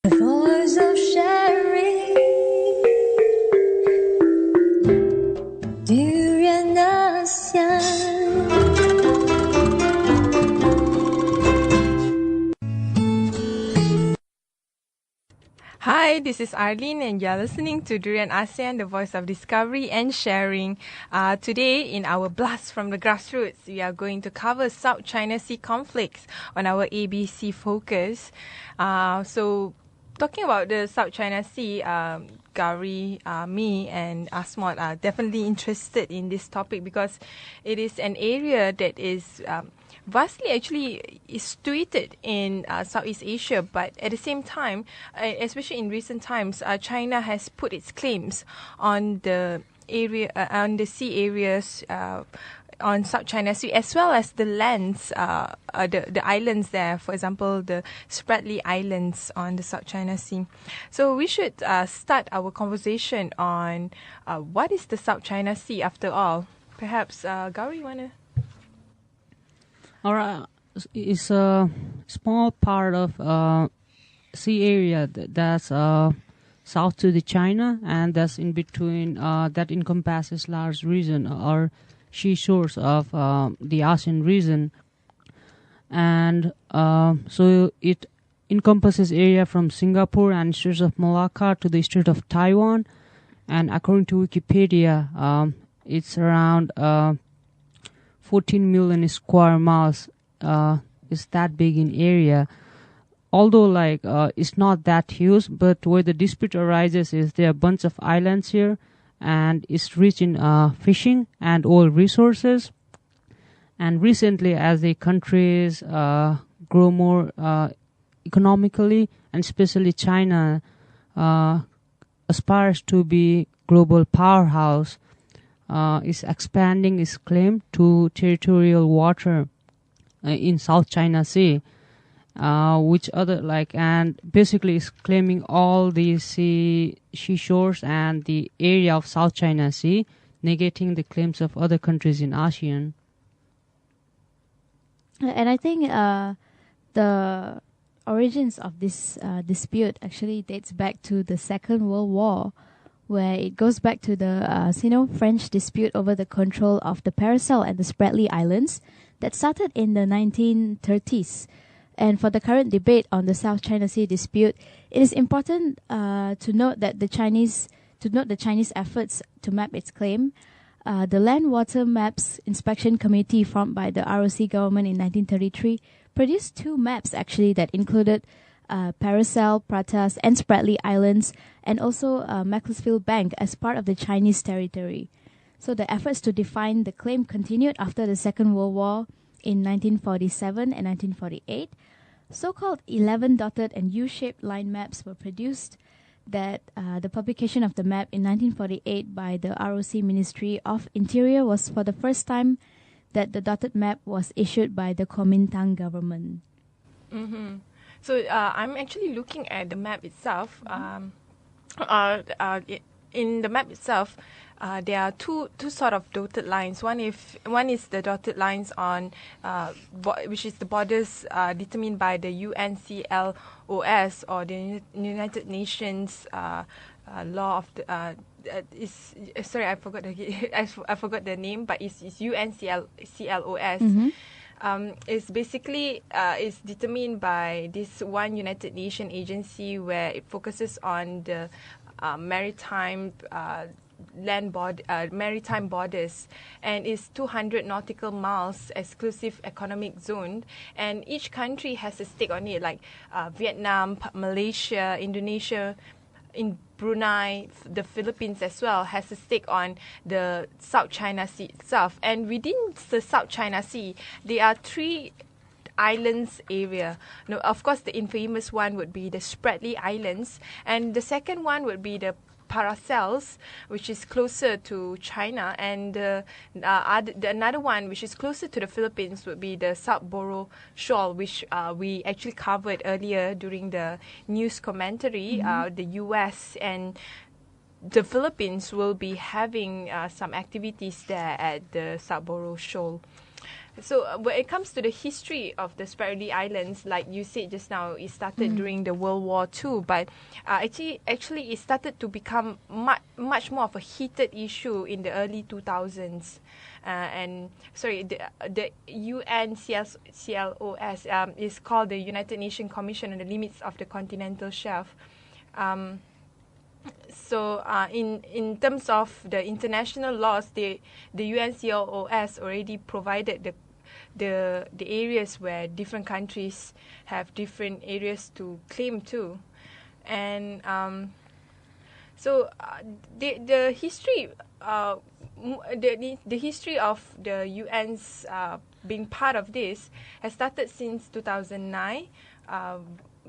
Voice of sharing, Durian ASEAN. Hi, this is Arlene and you're listening to Durian ASEAN, the voice of discovery and sharing. Today, in our Blast from the Grassroots, we are going to cover South China Sea conflicts on our ABC focus. So, talking about the South China Sea, Gowri, me and Asmod are definitely interested in this topic because it is an area that is vastly actually is situated in Southeast Asia, but at the same time, especially in recent times, China has put its claims on the area, on the sea areas on South China Sea, as well as the lands, the islands there. For example, the Spratly Islands on the South China Sea. So we should start our conversation on what is the South China Sea after all. Perhaps Gowri, wanna? All right, it's a small part of sea area that's south to the China, and that's in between. That encompasses large region or sea shores of the ASEAN region, and so it encompasses area from Singapore and Strait of Malacca to the Strait of Taiwan, and according to Wikipedia, it's around 14 million square miles. Is that big in area. Although it's not that huge, but where the dispute arises is there are a bunch of islands here, and it's rich in fishing and oil resources. And recently, as the countries grow more economically, and especially China aspires to be global powerhouse, is expanding its claim to territorial water in South China Sea, which and basically is claiming all the sea shores and the area of South China Sea, negating the claims of other countries in ASEAN. And I think the origins of this dispute actually dates back to the Second World War, where it goes back to the Sino-French dispute over the control of the Paracel and the Spratly Islands that started in the 1930s. And for the current debate on the South China Sea dispute, it is important to note the Chinese efforts to map its claim. The Land Water Maps Inspection Committee formed by the ROC government in 1933 produced two maps actually that included Paracel, Pratas, and Spratly Islands, and also Macclesfield Bank as part of the Chinese territory. So the efforts to define the claim continued after the Second World War in 1947 and 1948. So-called 11-dotted and U-shaped line maps were produced. That the publication of the map in 1948 by the ROC Ministry of Interior was for the first time that the dotted map was issued by the Kuomintang government. Mm-hmm. So I'm actually looking at the map itself. In the map itself, there are two sort of dotted lines. One is the dotted lines on which is the borders determined by the UNCLOS, or the United Nations law of the sorry, I forgot the name, but it's UNCLOS. Mm-hmm. It's basically is determined by this one United Nations agency where it focuses on the maritime maritime borders, and is 200 nautical miles exclusive economic zone, and each country has a stake on it, like Vietnam, Malaysia, Indonesia, in Brunei, the Philippines as well has a stake on the South China Sea itself. And within the South China Sea, there are three islands area. Now, of course, the infamous one would be the Spratly Islands, and the second one would be the Paracels, which is closer to China, and another one which is closer to the Philippines would be the South Boro Shoal, which we actually covered earlier during the news commentary. The US and the Philippines will be having some activities there at the South Boro Shoal. So when it comes to the history of the Spratly Islands, like you said just now, it started during the World War II, but actually it started to become much more of a heated issue in the early 2000s. The UNCLOS is called the United Nations Commission on the Limits of the Continental Shelf. In terms of the international laws, the UNCLOS already provided the areas where different countries have different areas to claim to, and the history the history of the UN's being part of this has started since 2009.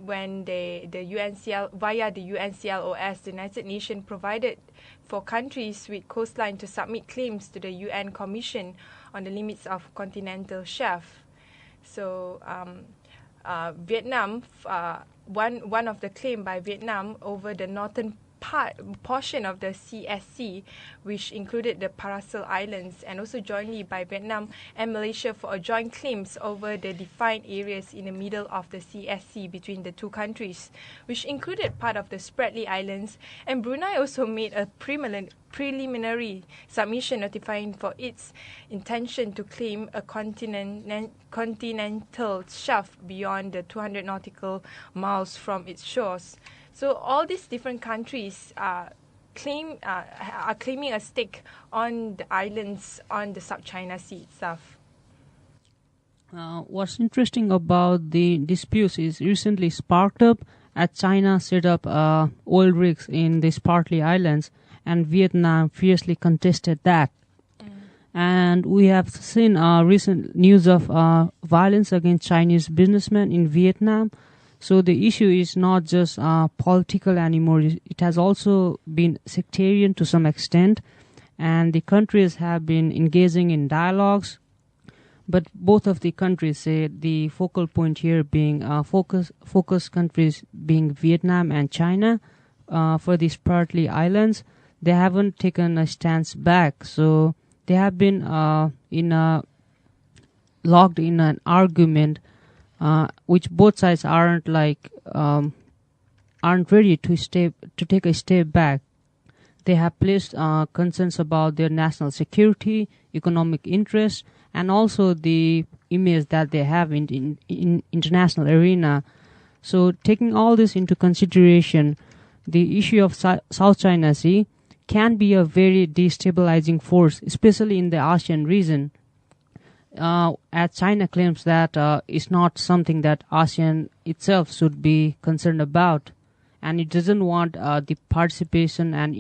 When the UNCL via the UNCLOS, the United Nations provided for countries with coastline to submit claims to the UN Commission on the Limits of Continental Shelf. So Vietnam, one of the claim by Vietnam over the northern portion of the CSC, which included the Paracel Islands, and also jointly by Vietnam and Malaysia for a joint claims over the defined areas in the middle of the CSC between the two countries, which included part of the Spratly Islands. And Brunei also made a preliminary submission notifying for its intention to claim a continental shelf beyond the 200 nautical miles from its shores. So all these different countries are claiming a stake on the islands on the South China Sea itself. What's interesting about the disputes is recently sparked up as China set up oil rigs in the Spratly Islands, and Vietnam fiercely contested that. And we have seen recent news of violence against Chinese businessmen in Vietnam. So the issue is not just political anymore. It has also been sectarian to some extent, and the countries have been engaging in dialogues. But both of the countries say the focal point here being focus countries being Vietnam and China for the Spratly Islands. They haven't taken a stance back, so they have been locked in an argument. Which both sides aren't ready to take a step back. They have placed concerns about their national security, economic interests, and also the image that they have in international arena. So, taking all this into consideration, the issue of South China Sea can be a very destabilizing force, especially in the ASEAN region. As China claims that it's not something that ASEAN itself should be concerned about, and it doesn't want the participation and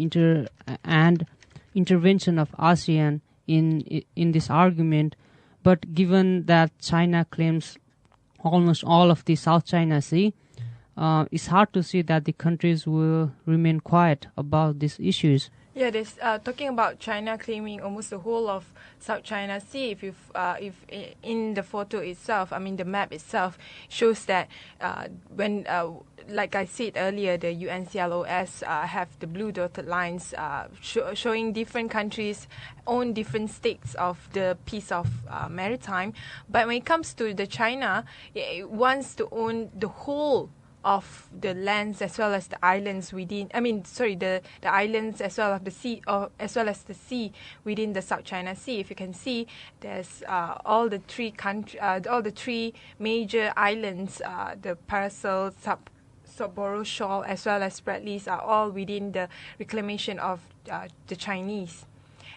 intervention of ASEAN in this argument. But given that China claims almost all of the South China Sea, it's hard to see that the countries will remain quiet about these issues. Yeah, there's talking about China claiming almost the whole of South China Sea. If in the photo itself, I mean the map itself shows that like I said earlier, the UNCLOS have the blue dotted lines showing different countries own different stakes of the piece of maritime. But when it comes to the China, it wants to own the whole of the lands as well as the islands within. The islands as well as the sea, or as well as the sea within the South China Sea. If you can see, there's all the three major islands, the Paracel, Sorboro Shoal, as well as Spratlys, are all within the reclamation of the Chinese.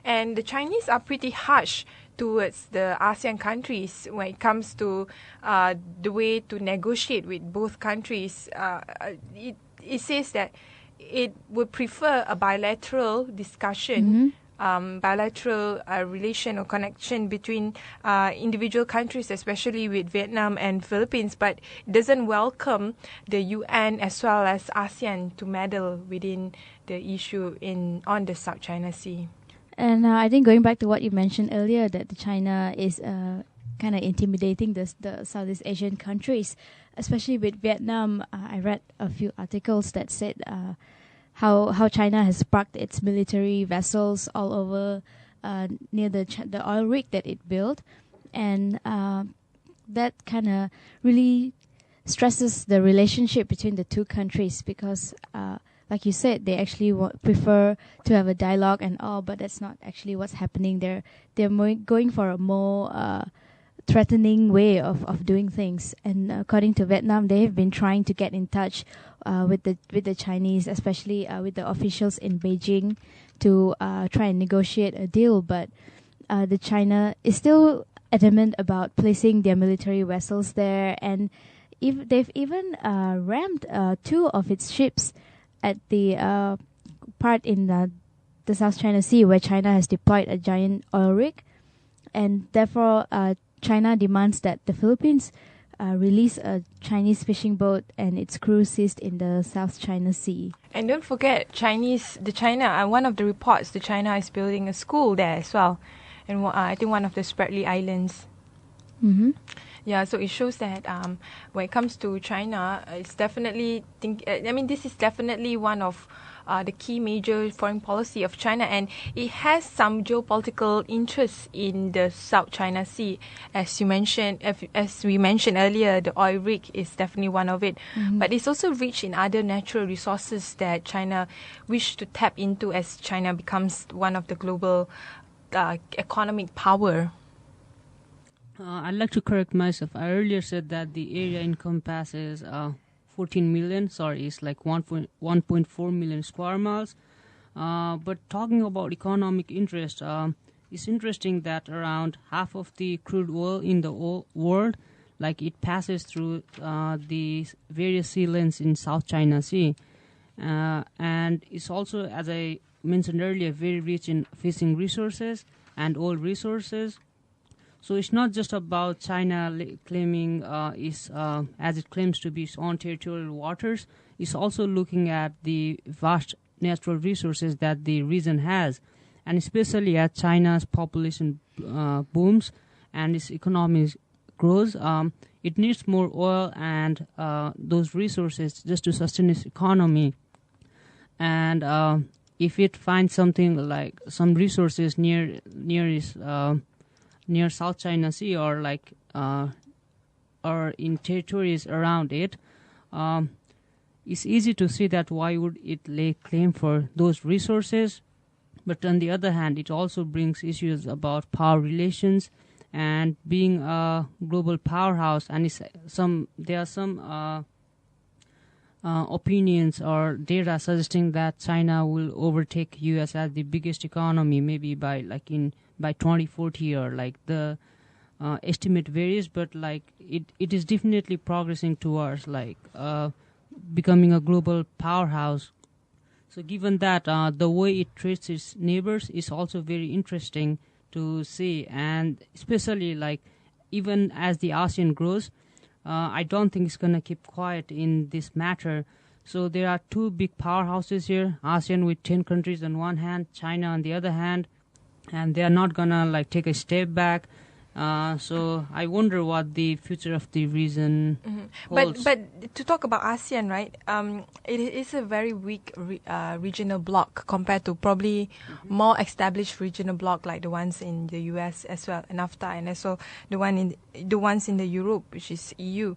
And the Chinese are pretty harsh towards the ASEAN countries when it comes to the way to negotiate with both countries. It says that it would prefer a bilateral discussion, bilateral relation or connection between individual countries, especially with Vietnam and Philippines, but it doesn't welcome the UN as well as ASEAN to meddle within the issue on the South China Sea. And I think going back to what you mentioned earlier, that China is kind of intimidating the Southeast Asian countries, especially with Vietnam. I read a few articles that said how China has parked its military vessels all over near the oil rig that it built. and that kind of really stresses the relationship between the two countries because, like you said, they actually prefer to have a dialogue and all, but that's not actually what's happening. They're going for a more threatening way of doing things. And according to Vietnam, they have been trying to get in touch with the Chinese, especially with the officials in Beijing, to try and negotiate a deal. But the China is still adamant about placing their military vessels there, and if they've even rammed 2 of its ships at the part in the South China Sea where China has deployed a giant oil rig, and therefore China demands that the Philippines release a Chinese fishing boat and its crew seized in the South China Sea. And don't forget, one of the reports, the China is building a school there as well, and I think one of the Spratly Islands. Mm-hmm. Yeah, so it shows that when it comes to China, it's definitely this is definitely one of the key major foreign policy of China, and it has some geopolitical interests in the South China Sea, as we mentioned earlier. The oil rig is definitely one of it, but it's also rich in other natural resources that China wish to tap into as China becomes one of the global economic power. I'd like to correct myself. I earlier said that the area encompasses 14 million. Sorry, it's like 1.4 million square miles. But talking about economic interest, it's interesting that around half of the crude oil in the world, like it passes through the various sea lanes in South China Sea. And it's also, as I mentioned earlier, very rich in fishing resources and oil resources. So it's not just about China claiming as it claims to be its own territorial waters. It's also looking at the vast natural resources that the region has, and especially as China's population booms and its economy grows, it needs more oil and those resources just to sustain its economy. And if it finds something like some resources near South China Sea or in territories around it, it's easy to see that why would it lay claim for those resources. But on the other hand, it also brings issues about power relations and being a global powerhouse. And there are some opinions or data suggesting that China will overtake US as the biggest economy, maybe by 2040, or like the estimate varies, but like it is definitely progressing towards becoming a global powerhouse. So given that, the way it treats its neighbors is also very interesting to see, and especially even as the ASEAN grows, I don't think it's going to keep quiet in this matter. So there are 2 big powerhouses here, ASEAN with 10 countries on one hand, China on the other hand, and they are not going to take a step back. So I wonder what the future of the region holds. But to talk about ASEAN, right? It is a very weak regional bloc compared to probably more established regional bloc like the ones in the US as well, NAFTA, and also the ones in the Europe, which is EU.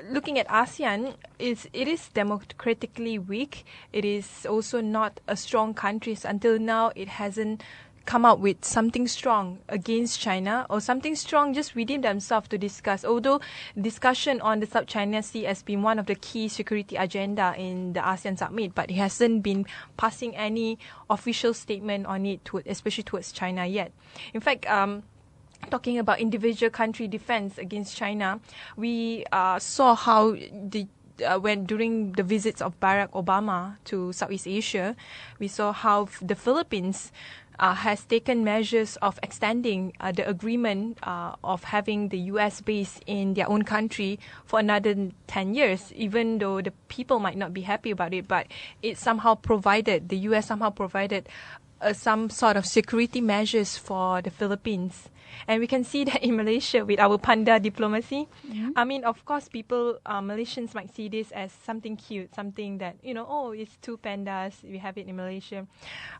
Looking at ASEAN, it is democratically weak. It is also not a strong country. So until now, it hasn't come up with something strong against China or something strong just within themselves to discuss. Although discussion on the South China Sea has been one of the key security agenda in the ASEAN summit, but it hasn't been passing any official statement on it, especially towards China yet. In fact, talking about individual country defense against China, we saw how when during the visits of Barack Obama to Southeast Asia, we saw how the Philippines has taken measures of extending the agreement of having the U.S. base in their own country for another 10 years, even though the people might not be happy about it. But the U.S. somehow provided some sort of security measures for the Philippines. And we can see that in Malaysia with our panda diplomacy. I mean, of course, people, Malaysians might see this as something cute, something that, oh, it's two pandas, we have it in Malaysia.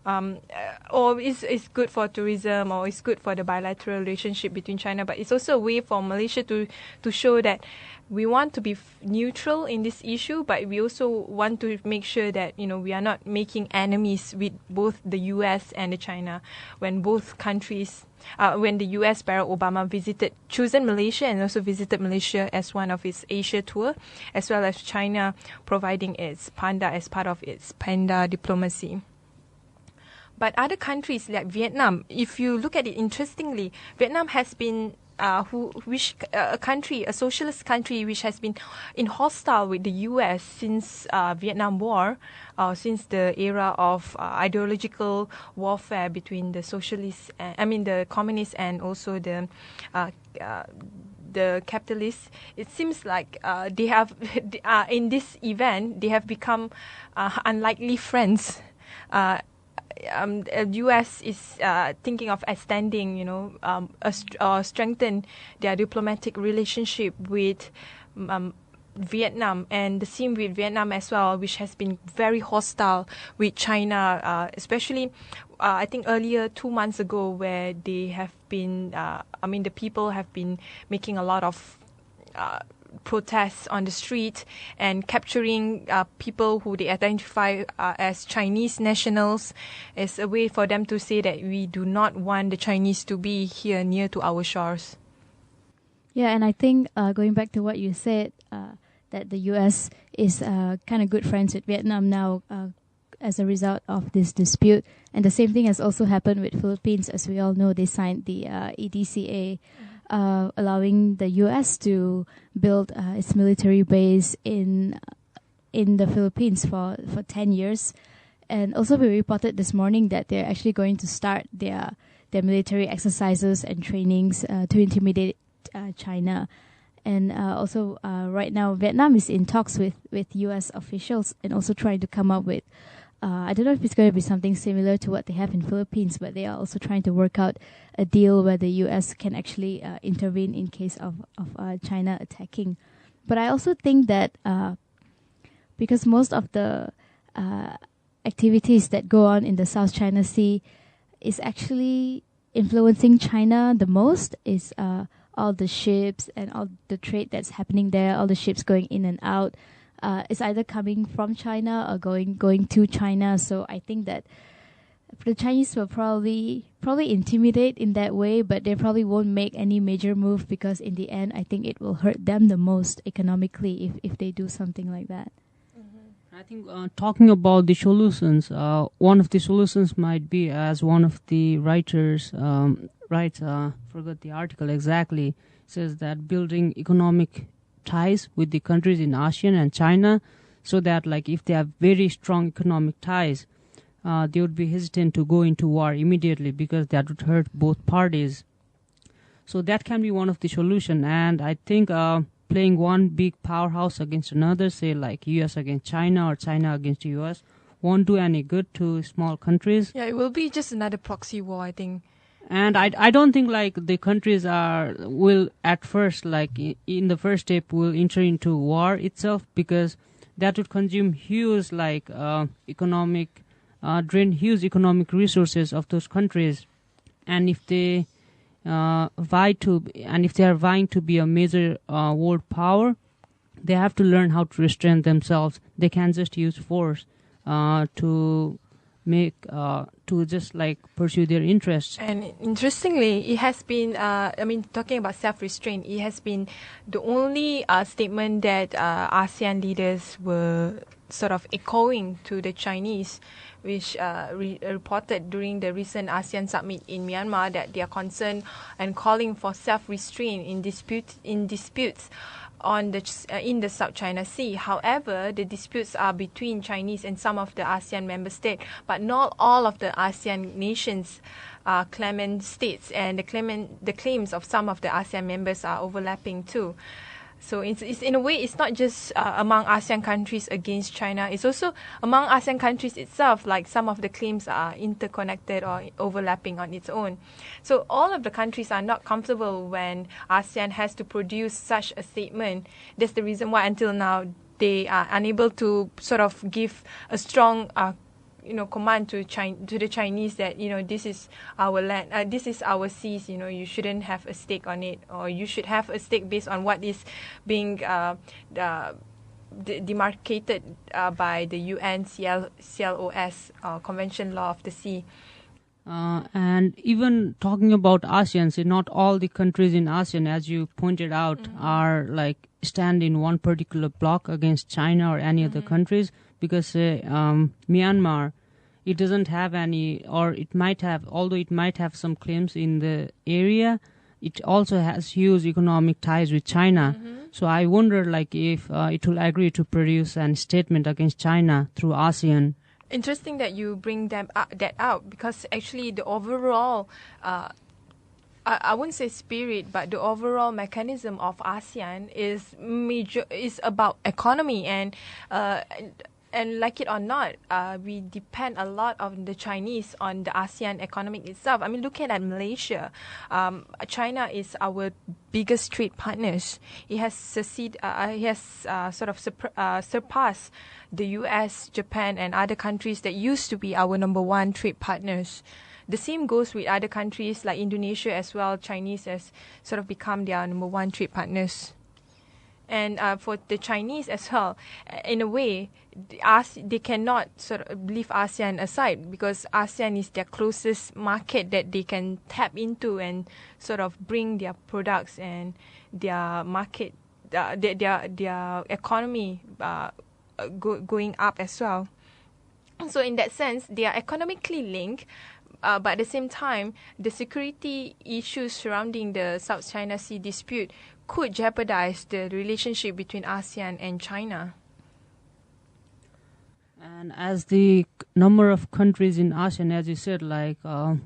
Or it's good for tourism, or it's good for the bilateral relationship between China. But it's also a way for Malaysia to show that we want to be neutral in this issue, but we also want to make sure that, we are not making enemies with both the US and the China. When both countries, when the US, Barack Obama chosen Malaysia and also visited Malaysia as one of its Asia tour, as well as China providing its panda as part of its panda diplomacy. But other countries like Vietnam, if you look at it interestingly, Vietnam has been a socialist country which has been in hostile with the US since Vietnam War, since the era of ideological warfare between the the communists and also the capitalists. It seems like they have in this event they have become unlikely friends. U.S. is thinking of extending, strengthen their diplomatic relationship with Vietnam, and the same with Vietnam as well, which has been very hostile with China, especially I think earlier 2 months ago, where they have been, the people have been making a lot of protests on the street and capturing people who they identify as Chinese nationals as a way for them to say that we do not want the Chinese to be here near to our shores. Yeah, and I think going back to what you said, that the US is kind of good friends with Vietnam now as a result of this dispute. And the same thing has also happened with Philippines. As we all know, they signed the EDCA, allowing the US to build its military base in the Philippines for 10 years. And also we reported this morning that they're actually going to start their military exercises and trainings to intimidate China. And also right now Vietnam is in talks with US officials and also trying to come up with I don't know if it's going to be something similar to what they have in Philippines, but they are also trying to work out a deal where the US can actually intervene in case of China attacking. But I also think that because most of the activities that go on in the South China Sea is actually influencing China the most, is all the ships and all the trade that's happening there, all the ships going in and out. It's either coming from China or going to China. So I think that the Chinese will probably intimidate in that way, but they probably won't make any major move, because in the end, I think it will hurt them the most economically if they do something like that. I think talking about the solutions, one of the solutions might be, as one of the writers writes, forgot the article exactly, says that building economic ties with the countries in ASEAN and China, so that like if they have very strong economic ties, they would be hesitant to go into war immediately, because that would hurt both parties. So that can be one of the solution. And I think playing one big powerhouse against another, say like US against China or China against US, won't do any good to small countries. Yeah, it will be just another proxy war, I think. And I don't think like the countries will at first, like in the first step, will enter into war itself, because that would consume huge drain huge economic resources of those countries. And if they are vying to be a major world power, they have to learn how to restrain themselves. They can't just use force to just like pursue their interests. And interestingly, it has been, talking about self-restraint, it has been the only statement that ASEAN leaders were sort of echoing to the Chinese, which reported during the recent ASEAN summit in Myanmar, that they are concerned and calling for self-restraint in disputes on in the South China Sea. However, the disputes are between Chinese and some of the ASEAN member states, but not all of the ASEAN nations are claimant states, and the claims of some of the ASEAN members are overlapping too. So it's in a way, it's not just among ASEAN countries against China. It's also among ASEAN countries itself. Like some of the claims are interconnected or overlapping on its own. So all of the countries are not comfortable when ASEAN has to produce such a statement. That's the reason why until now they are unable to sort of give a strong command to the Chinese that this is our land, this is our seas. You shouldn't have a stake on it, or you should have a stake based on what is being demarcated by the UN CLOS Convention Law of the Sea. And even talking about ASEAN, so not all the countries in ASEAN, as you pointed out, are like stand in one particular block against China or any other countries, because Myanmar, it doesn't have any, or it might have, although it might have some claims in the area, it also has huge economic ties with China. So I wonder if it will agree to produce a statement against China through ASEAN. Interesting that you bring that out, because actually the overall, I wouldn't say spirit, but the overall mechanism of ASEAN is about economy, and like it or not, we depend a lot on the Chinese on the ASEAN economic itself. I mean, looking at Malaysia, China is our biggest trade partners. It has surpassed the US, Japan, and other countries that used to be our number one trade partners. The same goes with other countries like Indonesia as well. Chinese has sort of become their number one trade partners. And for the Chinese as well, in a way, they cannot sort of leave ASEAN aside, because ASEAN is their closest market that they can tap into and sort of bring their products and their market, their economy going up as well. So in that sense, they are economically linked. But at the same time, the security issues surrounding the South China Sea dispute could jeopardize the relationship between ASEAN and China. And as the number of countries in ASEAN, as you said, the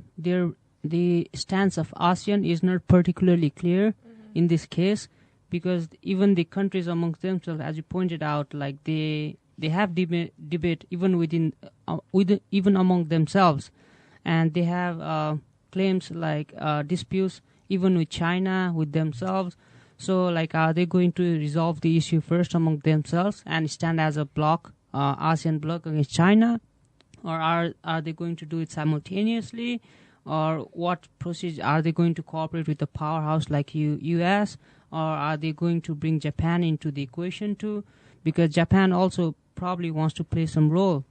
stance of ASEAN is not particularly clear in this case, because even the countries amongst themselves, as you pointed out, they have debate even even among themselves, and they have claims disputes even with China, with themselves. So, are they going to resolve the issue first among themselves and stand as a bloc, ASEAN bloc against China, or are they going to do it simultaneously, or what procedure are they going to cooperate with a powerhouse like US, or are they going to bring Japan into the equation too? Because Japan also probably wants to play some role,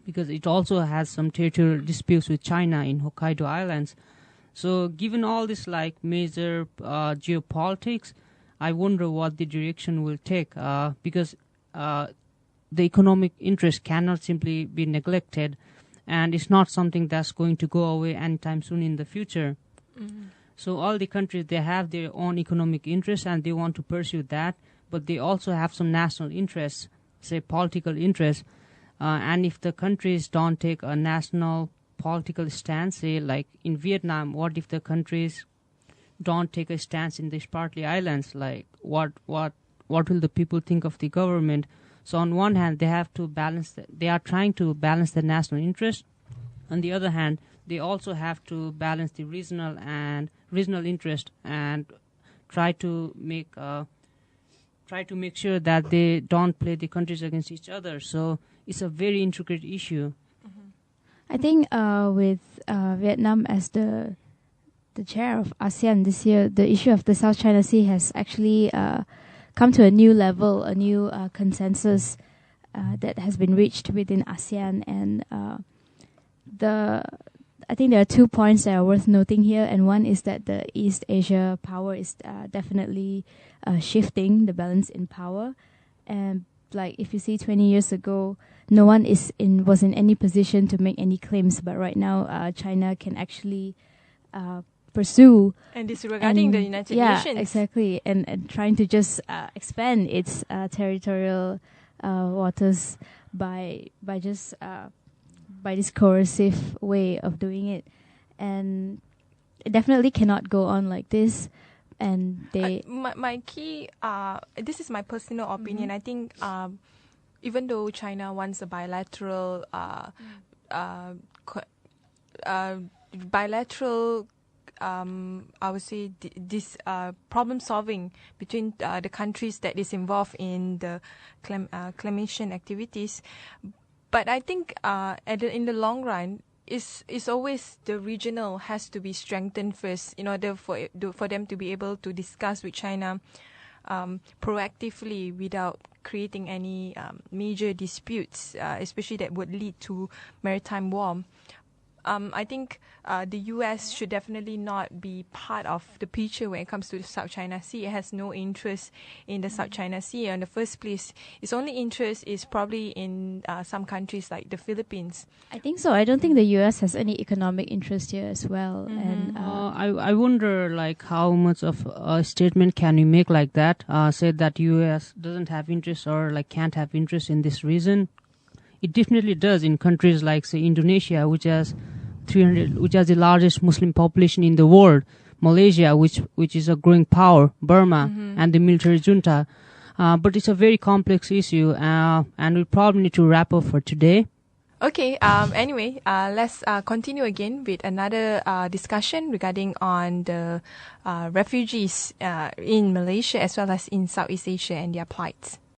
because it also has some territorial disputes with China in Hokkaido Islands. So given all this major geopolitics, I wonder what the direction will take, because the economic interest cannot simply be neglected, and it's not something that's going to go away anytime soon in the future. So all the countries, they have their own economic interests and they want to pursue that, but they also have some national interests, say political interests, and if the countries don't take a national political stance, say in Vietnam, what if the countries don't take a stance in the Spratly Islands? What will the people think of the government? So on one hand, they have to balance. They are trying to balance the national interest. On the other hand, they also have to balance the regional interest and try to make sure that they don't play the countries against each other. So it's a very intricate issue. I think with Vietnam as the chair of ASEAN this year, the issue of the South China Sea has actually come to a new level, a new consensus that has been reached within ASEAN. And I think there are 2 points that are worth noting here. And one is that the East Asia power is definitely shifting the balance in power. And if you see 20 years ago, no one was in any position to make any claims, but right now China can actually pursue. And disregarding the United Nations. Yeah, exactly. And trying to just expand its territorial waters by this coercive way of doing it. And it definitely cannot go on like this. and they. My key, this is my personal opinion. I think even though China wants a bilateral, I would say this problem solving between the countries that is involved in the climation activities, but I think in the long run, it's always the regional has to be strengthened first in order for them to be able to discuss with China proactively without creating any major disputes, especially that would lead to maritime war. I think the U.S. should definitely not be part of the picture when it comes to the South China Sea. It has no interest in the South China Sea. In the first place, its only interest is probably in some countries like the Philippines. I think so. I don't think the U.S. has any economic interest here as well. And I wonder like how much of a statement can you make like that? Say that U.S. doesn't have interest or like can't have interest in this region. It definitely does in countries like say Indonesia, which has the largest Muslim population in the world, Malaysia, which is a growing power, Burma, and the military junta. But it's a very complex issue, and we probably need to wrap up for today. Okay. Anyway, let's continue again with another discussion regarding on the refugees in Malaysia as well as in Southeast Asia and their plights.